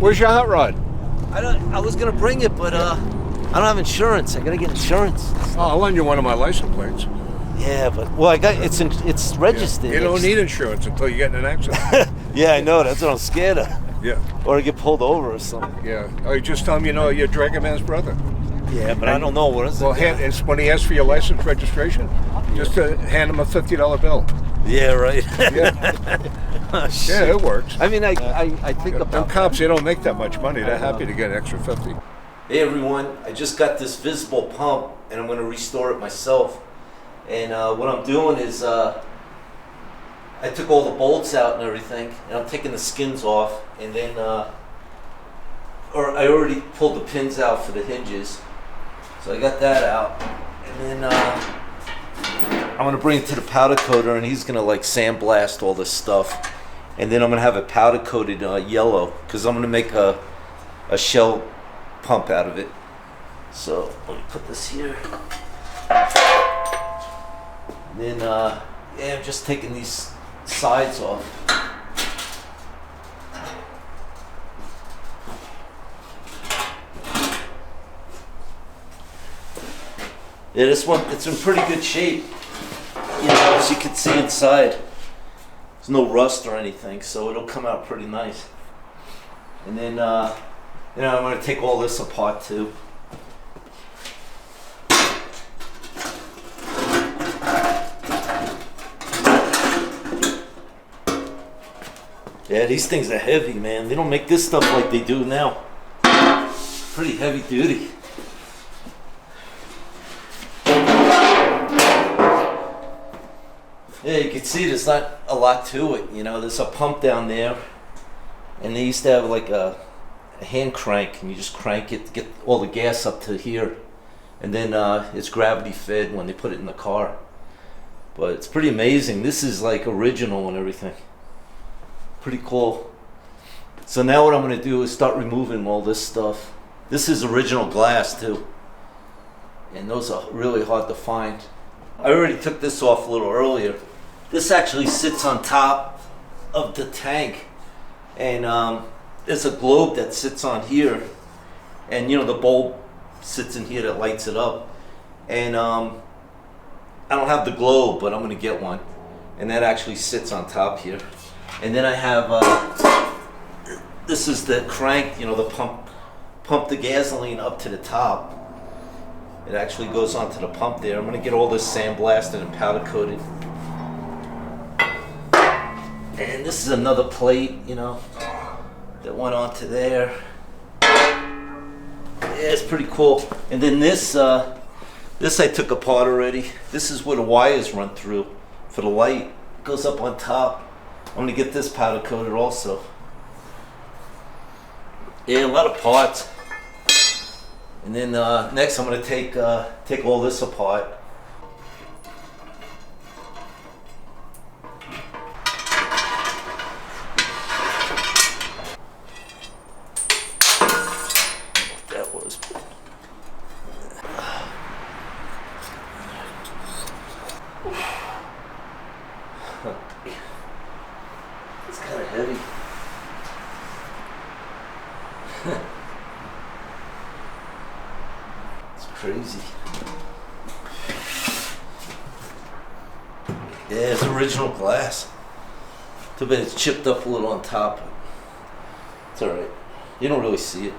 Where's your hot rod? I was gonna bring it, but I don't have insurance. I gotta get insurance. Oh, I'll lend you one of my license plates. Yeah, but I got it's registered. You don't need insurance until you get in an accident. Yeah, I know. That's what I'm scared of. Yeah. Or I get pulled over or something. Yeah. Oh, you just tell him you're Dragon Man's brother. Yeah, but I don't know what is it. Well, it's when he asks for your license registration, just hand him a $50 bill. Yeah, right. Yeah. Oh, shit. Yeah, it works. I mean, I think about them cops. They don't make that much money. They're happy to get an extra 50. Hey everyone, I just got this visible pump, and I'm going to restore it myself. And what I'm doing is I took all the bolts out and everything, and I'm taking the skins off, and then or I already pulled the pins out for the hinges, so I got that out, and then I'm gonna bring it to the powder coater, and he's gonna like sandblast all this stuff, and then I'm gonna have it powder coated yellow, because I'm gonna make a shell pump out of it. So let me put this here. And then yeah, I'm just taking these sides off. Yeah, this one, it's in pretty good shape. You know, as you can see inside, there's no rust or anything, so it'll come out pretty nice. And then, you know, I'm going to take all this apart too. Yeah, these things are heavy, man. They don't make this stuff like they do now. Pretty heavy duty. Yeah, you can see there's not a lot to it. You know, there's a pump down there, and they used to have like a hand crank, and you just crank it to get all the gas up to here, and then it's gravity fed when they put it in the car. But it's pretty amazing. This is like original and everything. Pretty cool. So now what I'm going to do is start removing all this stuff. This is original glass too, and those are really hard to find. I already took this off a little earlier. This actually sits on top of the tank, and there's a globe that sits on here, and you know the bulb sits in here that lights it up, and I don't have the globe, but I'm going to get one, and that actually sits on top here. And then I have this is the crank, you know, the pump the gasoline up to the top. It actually goes onto the pump there. I'm going to get all this sandblasted and powder coated. And this is another plate, you know, that went onto there. Yeah, it's pretty cool. And then this I took apart already. This is where the wires run through for the light. It goes up on top. I'm going to get this powder coated also. Yeah, a lot of parts. And then next I'm going to take all this apart. That was. It's kind of heavy. It's crazy. Yeah, it's original glass. Too bad it's chipped up a little on top. It's alright. You don't really see it.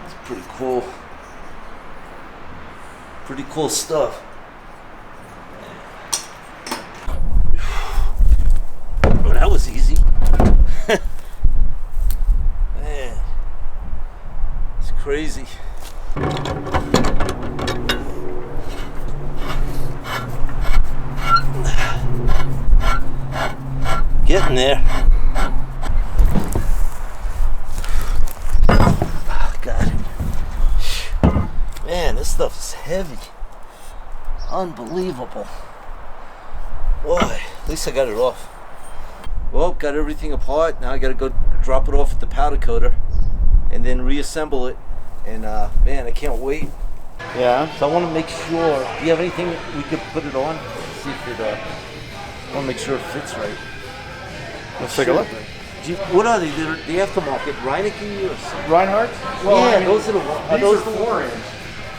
It's pretty cool. Pretty cool stuff. Oh, that was easy. Man, it's crazy. Getting there. Oh, God. Man, this stuff is heavy. Unbelievable. Boy, at least I got it off. Well, got everything apart. Now I gotta go drop it off at the powder coater and then reassemble it. And man, I can't wait. Yeah, so I want to make sure. Do you have anything we could put it on? See if it. I want to make sure it fits right. Let's take a look. What are they? They're the aftermarket, Reineke or something? Reinhardt? Well, Yeah, I mean, those are the ones. Are these those are the 4-inch.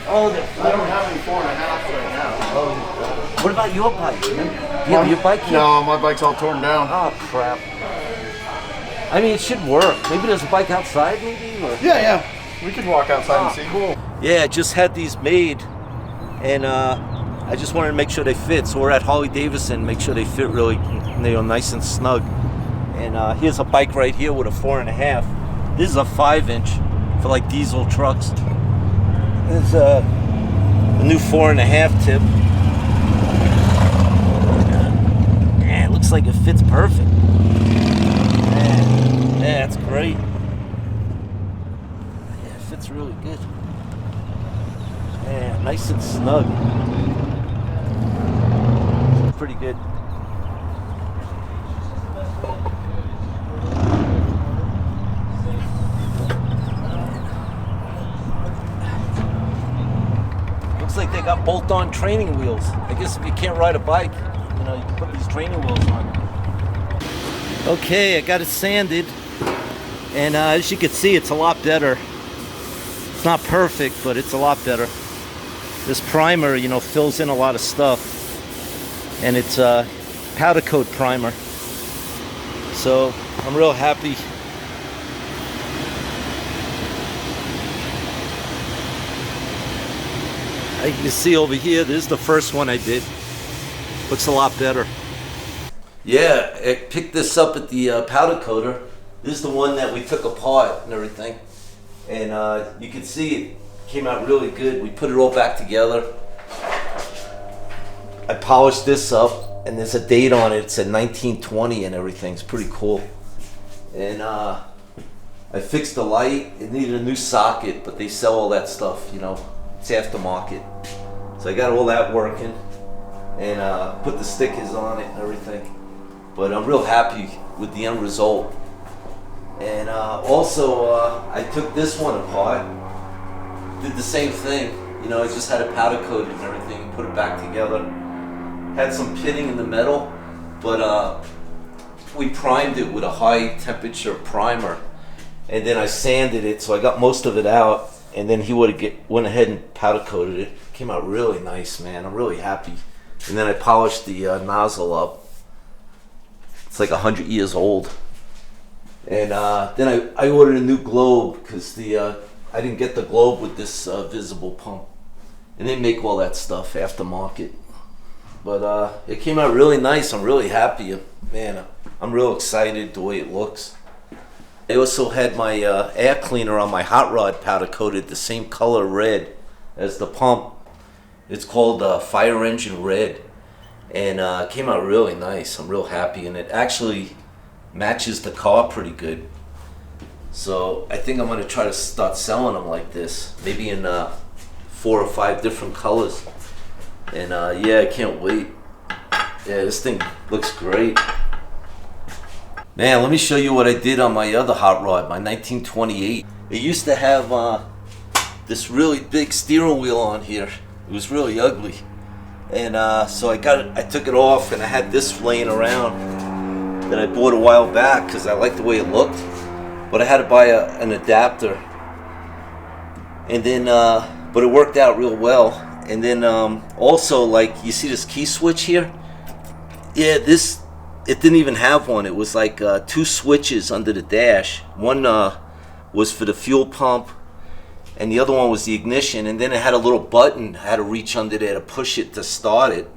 Oh, they're I don't have any 4.5 right now. Oh. What about your bike? Do you have your bike here? No, my bike's all torn down. Oh, crap. I mean, it should work. Maybe there's a bike outside, maybe? Or? Yeah. We could walk outside and see. Cool. Yeah, I just had these made, and I just wanted to make sure they fit. So we're at Harley Davidson, make sure they fit really, nice and snug. And here's a bike right here with a 4.5. This is a 5-inch for like diesel trucks. There's a new 4.5 tip. Yeah, it looks like it fits perfect. Yeah, it's great. Yeah, it fits really good. Yeah, nice and snug. Pretty good. Looks like they got bolt-on training wheels. I guess if you can't ride a bike, you can put these training wheels on. Okay, I got it sanded, and as you can see, it's a lot better. It's not perfect, but it's a lot better. This primer, fills in a lot of stuff, and it's a powder coat primer. So I'm real happy. You can see over here, this is the first one I did. Looks a lot better. Yeah, I picked this up at the powder coater. This is the one that we took apart and everything. And you can see it came out really good. We put it all back together. I polished this up, and there's a date on it. It said 1920 and everything. It's pretty cool. And I fixed the light. It needed a new socket, but they sell all that stuff, It's aftermarket. So I got all that working, and put the stickers on it and everything. But I'm real happy with the end result. And also, I took this one apart, did the same thing. I just had it powder coated and everything, put it back together. Had some pitting in the metal, but we primed it with a high temperature primer. And then I sanded it, so I got most of it out. And then he went ahead and powder coated it. Came out really nice, man. I'm really happy. And then I polished the nozzle up. It's like 100 years old. And then I ordered a new globe because I didn't get the globe with this visible pump. And they make all that stuff aftermarket. But it came out really nice. I'm really happy. Man, I'm real excited the way it looks. I also had my air cleaner on my hot rod powder coated the same color red as the pump. It's called Fire Engine Red, and it came out really nice. I'm real happy, and it actually matches the car pretty good. So I think I'm going to try to start selling them like this, maybe in 4 or 5 different colors. And yeah, I can't wait. Yeah, this thing looks great. Man, let me show you what I did on my other hot rod, my 1928. It used to have this really big steering wheel on here. It was really ugly. And so I took it off, and I had this laying around that I bought a while back because I liked the way it looked. But I had to buy an adapter. And then, but it worked out real well. And then also, like, you see this key switch here? Yeah, it didn't even have one. It was like 2 switches under the dash. One was for the fuel pump, and the other one was the ignition. And then it had a little button. I had to reach under there to push it to start it.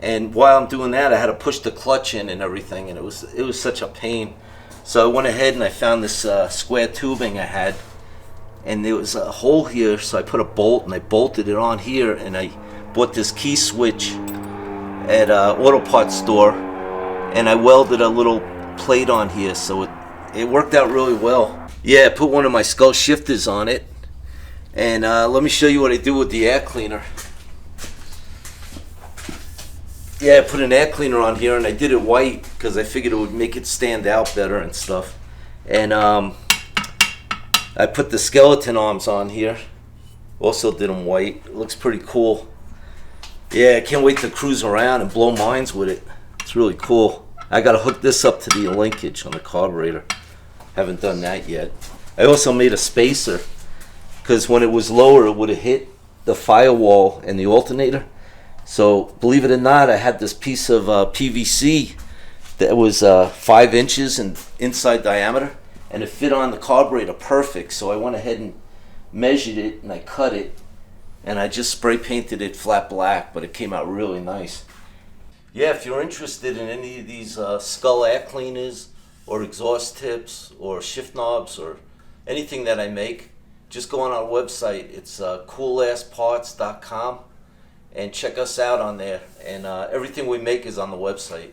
And while I'm doing that, I had to push the clutch in and everything, and it was such a pain. So I went ahead and I found this square tubing I had, and there was a hole here, so I put a bolt and I bolted it on here, and I bought this key switch at an auto parts store, and I welded a little plate on here, so it worked out really well. Yeah, I put one of my skull shifters on it, and let me show you what I do with the air cleaner. Yeah, I put an air cleaner on here, and I did it white because I figured it would make it stand out better and stuff. And I put the skeleton arms on here. Also did them white. It looks pretty cool. Yeah, I can't wait to cruise around and blow minds with it. It's really cool. I gotta hook this up to the linkage on the carburetor. Haven't done that yet. I also made a spacer because when it was lower, it would have hit the firewall and the alternator. So believe it or not, I had this piece of PVC that was 5 inches in inside diameter, and it fit on the carburetor perfect. So I went ahead and measured it, and I cut it, and I just spray painted it flat black, but it came out really nice. Yeah, if you're interested in any of these skull air cleaners or exhaust tips or shift knobs or anything that I make, just go on our website. It's coolasparts.com and check us out on there. And everything we make is on the website.